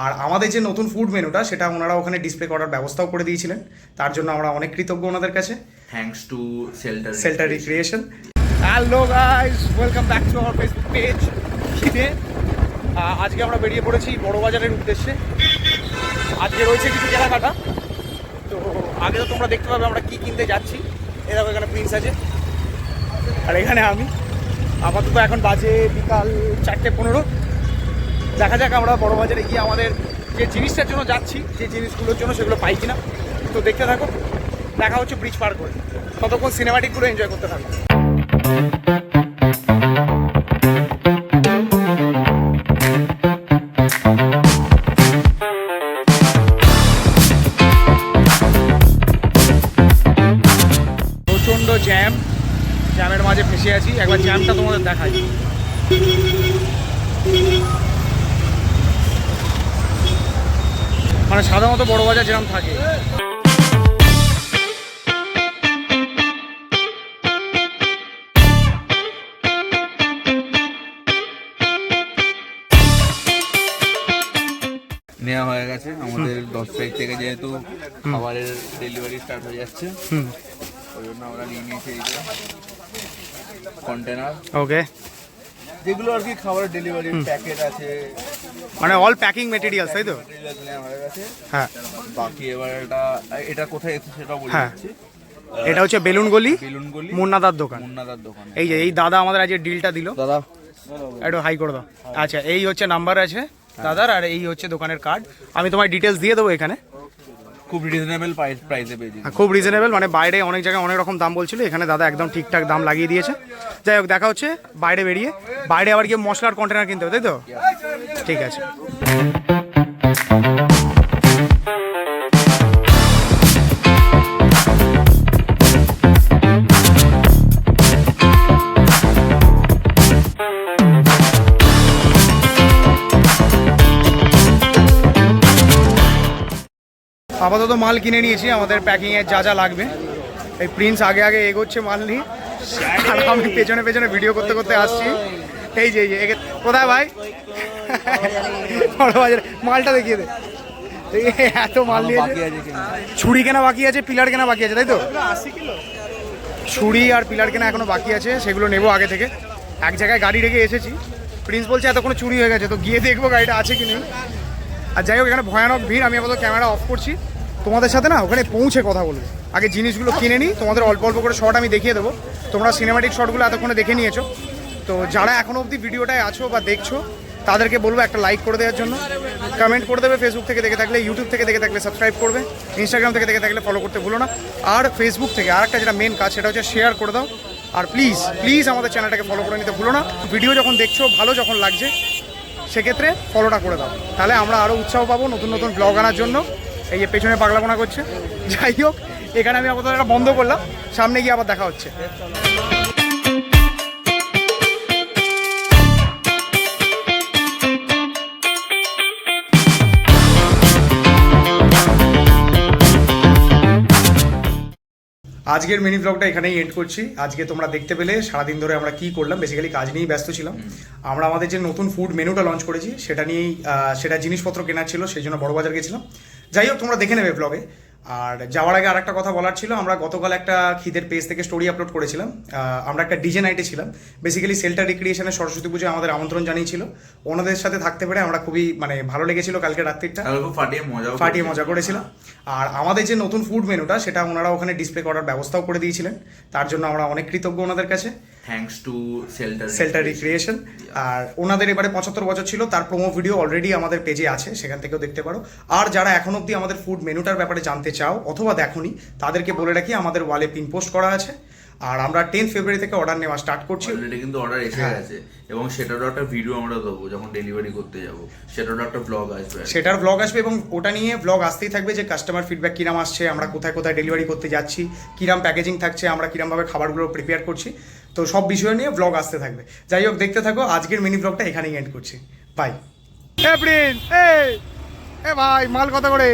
আর আমাদের যে নতুন ফুড মেনুটা সেটা ওনারা ওখানে ডিসপ্লে করার ব্যবস্থাও করে দিয়েছিলেন, তার জন্য আমরা অনেক কৃতজ্ঞ ওনাদের কাছে। Thanks to shelter recreation. Hello guys, welcome back to our Facebook page. আজকে আমরা বেরিয়ে পড়েছি বড়বাজারের উদ্দেশ্যে। আজকে রয়েছে কিছু কেনাকাটা, তো আগে তো তোমরা দেখতে পাবে আমরা কি কিনতে যাচ্ছি। এরকম এখানে প্রিন্স আছে আর এখানে আমি। আপাতত এখন বাজে বিকাল 4:15। দেখা যাক আমরা বড়বাজারে গিয়ে আমাদের যে জিনিসটার জন্য যাচ্ছি, যে জিনিসগুলোর জন্য সেগুলো পাই কিনা। তো দেখতে থাকো, দেখা হচ্ছে ব্রিজ পার করে। ততক্ষণ সিনেমাটিকগুলো এনজয় করতে থাকো। প্রচণ্ড জ্যামের মাঝে ফেসে আছি। একবার জ্যামটা তোমাদের দেখাই। মানে সাধারণত বড়বাজার যেরকম থাকে। নেওয়া হয়ে গেছে আমাদের 10 তারিখ থেকে, যেহেতু খাবারের ডেলিভারি স্টার্ট হয়ে যাচ্ছে, ওই জন্য আমরা নিয়ে নিয়েছি এই কন্টেনার। ওকে, যেগুলো আর কি খাবারের ডেলিভারি প্যাকেট আছে, মানে অল প্যাকিং মেটেরিয়ালস, তাই তো? নেওয়া হয়ে গেছে। হ্যাঁ, বাকি এবার এটা কোথায় এসেছে সেটাও বলে দিচ্ছি। এটা হচ্ছে বেলুনগলি মুন্নাদার দোকান। এই যে এই দাদা আমাদের আজকে ডিলটা দিল। দাদা একটু হাই করে দাও। আচ্ছা, এই হচ্ছে নাম্বার আছে দাদার, আর এই হচ্ছে দোকানের কার্ড। আমি তোমার ডিটেলস দিয়ে দেবো এখানে। খুব রিজনেবল প্রাইসে পেয়েছি। খুব রিজনেবল, মানে বাইরে অনেক জায়গায় অনেক রকম দাম বলছিল, এখানে দাদা একদম ঠিকঠাক দাম লাগিয়ে দিয়েছে। যাই হোক, দেখা হচ্ছে বাইরে বেরিয়ে। বাইরে আবার গিয়ে মশলার কন্টেনার কিনতে হবে, তাই তো? ঠিক আছে। আপাতত মাল কিনে নিয়েছি, আমাদের প্যাকিংয়ের যা যা লাগবে। এই প্রিন্স আগে আগে এগোচ্ছে মাল নিয়ে, আর আমি পেছনে পেছনে ভিডিও করতে করতে আসছি। এই যে কোথায় ভাই? বড়বাজারে মালটা দেখিয়ে দে। এত মাল নিয়েছে। ছুরি কেনা বাকি আছে, পিলার কেনা বাকি আছে, তাই তো? ছুরি আর পিলার কেনা এখনো বাকি আছে, সেগুলো নেবো আগে থেকে। এক জায়গায় গাড়ি রেখে এসেছি, প্রিন্স বলছে এতক্ষণ চুরি হয়ে গেছে, তো গিয়ে দেখবো গাড়িটা আছে কি নেই। আর যাই হোক, এখানে ভয়ানক ভিড়। আমি আপাতত ক্যামেরা অফ করছি, তোমাদের সাথে না ওখানে পৌঁছে কথা বলবো। আগে জিনিসগুলো কিনে নিই, তোমাদের অল্প অল্প করে শর্ট আমি দেখিয়ে দেবো। তোমরা সিনেমাটিক শর্টগুলো এতক্ষণে দেখে নিয়েছো, তো যারা এখনও অবধি ভিডিওটায় আছো বা দেখছো তাদেরকে বলবো একটা লাইক করে দেওয়ার জন্য, কমেন্ট করে দেবে। ফেসবুক থেকে দেখে থাকলে, ইউটিউব থেকে দেখে থাকলে সাবস্ক্রাইব করবে, ইনস্টাগ্রাম থেকে দেখে থাকলে ফলো করতে ভুলো না। আর ফেসবুক থেকে আর একটা যেটা মেন কাজ, সেটা হচ্ছে শেয়ার করে দাও। আর প্লিজ প্লিজ আমাদের চ্যানেলটাকে ফলো করে নিতে ভুলো না। ভিডিও যখন দেখছো, ভালো যখন লাগছে, সেক্ষেত্রে ফলোটা করে দাও, তাহলে আমরা আরও উৎসাহ পাবো নতুন নতুন ব্লগ আনার জন্য। এই যে পেছনে পাগলাপোনা করছে। যাই হোক, এখানে আমি আপাতত এটা বন্ধ করলাম, সামনে গিয়ে আবার দেখা হচ্ছে। আজকের মিনি ব্লগটা এখানেই এন্ড করছি। আজকে তোমরা দেখতে পেলে সারাদিন ধরে আমরা কি করলাম। বেসিক্যালি কাজ নিয়েই ব্যস্ত ছিলাম। আমরা আমাদের যে নতুন ফুড মেনুটা লঞ্চ করেছি সেটা নিয়েই, সেটা জিনিসপত্র কেনার ছিল, সেই জন্য বড়বাজার গেছিলাম। যাই হোক, তোমরা দেখে নেবে ব্লগে। আর যাওয়ার আগে আর একটা কথা বলার ছিল, আমরা গতকাল একটা খিদের পেজ থেকে স্টোরি আপলোড করেছিলাম। আমরা একটা ডিজে নাইটে ছিলাম। বেসিক্যালি সেল্টার রিক্রিয়েশনের সরস্বতী পুজোয় আমাদের আমন্ত্রণ জানিয়েছিল। ওনাদের সাথে থাকতে পেরে আমরা খুবই ভালো লেগেছিল। কালকে রাত্রিটা ফাটিয়ে মজা করেছিলাম। আর আমাদের যে নতুন ফুড মেনুটা সেটা ওনারা ওখানে ডিসপ্লে করার ব্যবস্থাও করে দিয়েছিলেন, তার জন্য আমরা অনেক কৃতজ্ঞ ওনাদের কাছে। Thanks to shelter recreation. আর ওনাদের এবারে 75 বছর ছিল, তার প্রোমো ভিডিও অলরেডি আমাদের পেজে আছে, সেখান থেকেও দেখতে পারো। আর যারা এখন অবধি আমাদের ফুড মেনুটার ব্যাপারে জানতে চাও অথবা দেখোনি, তাদেরকে বলে রাখি আমাদের ওয়ালে পিন পোস্ট করা আছে। আর আমরা 10 ফেব্রুয়ারি থেকে অর্ডার নেওয়া স্টার্ট করছি। অলরেডি কিন্তু অর্ডার এসে গেছে, এবং সেটারও একটা ভিডিও আমরা দেবো যখন ডেলিভারি করতে যাব। সেটারও একটা ব্লগ আসবে, সেটার ব্লগ আসবে, এবং ওটা নিয়ে ব্লগ আসতেই থাকবে যে কাস্টমার ফিডব্যাক কিরাম আসছে, আমরা কোথায় কোথায় ডেলিভারি করতে যাচ্ছি, কিরাম প্যাকেজিং থাকছে, আমরা কিরামভাবে খাবারগুলো প্রিপেয়ার করছি। তো সব বিষয় নিয়ে ব্লগ আসতে থাকবে। যাই হোক, দেখতে থাকো। আজকের মিনি ব্লগটা এখানেই এন্ড করছি। বাই। প্রিন্স, এ ভাই মাল কত করে?